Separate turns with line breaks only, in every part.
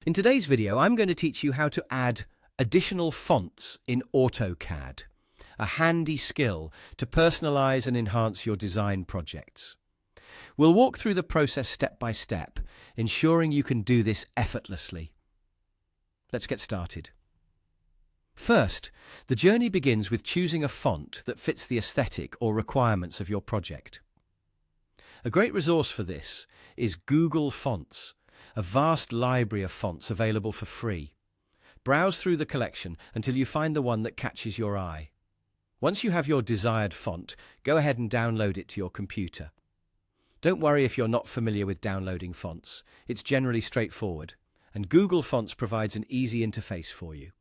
In today's video, I'm going to teach you how to add additional fonts in AutoCAD, a handy skill to personalize and enhance your design projects. We'll walk through the process step by step, ensuring you can do this effortlessly. Let's get started. First, the journey begins with choosing a font that fits the aesthetic or requirements of your project. A great resource for this is Google Fonts, a vast library of fonts available for free. Browse through the collection until you find the one that catches your eye. Once you have your desired font, go ahead and download it to your computer. Don't worry if you're not familiar with downloading fonts. It's generally straightforward, and Google Fonts provides an easy interface for you.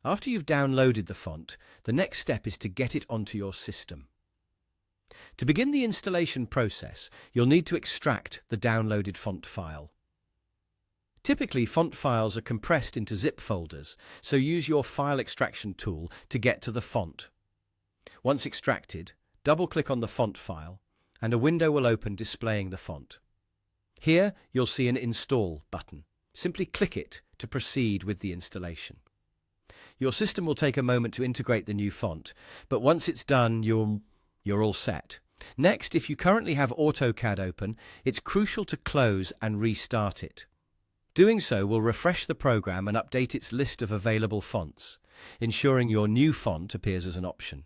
After you've downloaded the font, the next step is to get it onto your system. To begin the installation process, you'll need to extract the downloaded font file. Typically, font files are compressed into zip folders, so use your file extraction tool to get to the font. Once extracted, double-click on the font file, and a window will open displaying the font. Here, you'll see an Install button. Simply click it to proceed with the installation. Your system will take a moment to integrate the new font, but once it's done, you're all set. Next, if you currently have AutoCAD open, it's crucial to close and restart it. Doing so will refresh the program and update its list of available fonts, ensuring your new font appears as an option.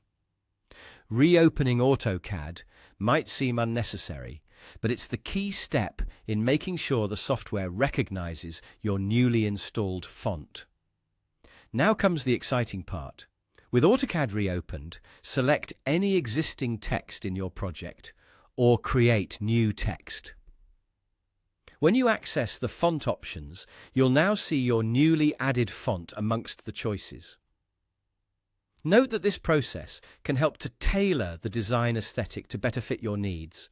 Reopening AutoCAD might seem unnecessary, but it's the key step in making sure the software recognizes your newly installed font. Now comes the exciting part. With AutoCAD reopened, select any existing text in your project or create new text. When you access the font options, you'll now see your newly added font amongst the choices. Note that this process can help to tailor the design aesthetic to better fit your needs,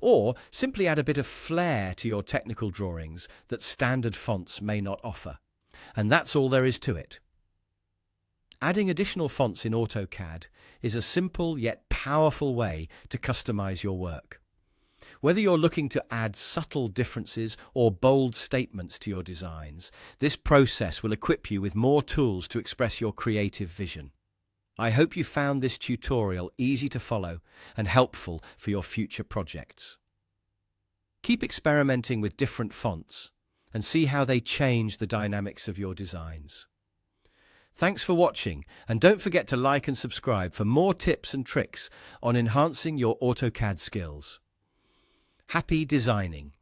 or simply add a bit of flair to your technical drawings that standard fonts may not offer. And that's all there is to it. Adding additional fonts in AutoCAD is a simple yet powerful way to customize your work. Whether you're looking to add subtle differences or bold statements to your designs, this process will equip you with more tools to express your creative vision. I hope you found this tutorial easy to follow and helpful for your future projects. Keep experimenting with different fonts and see how they change the dynamics of your designs. Thanks for watching, and don't forget to like and subscribe for more tips and tricks on enhancing your AutoCAD skills. Happy designing!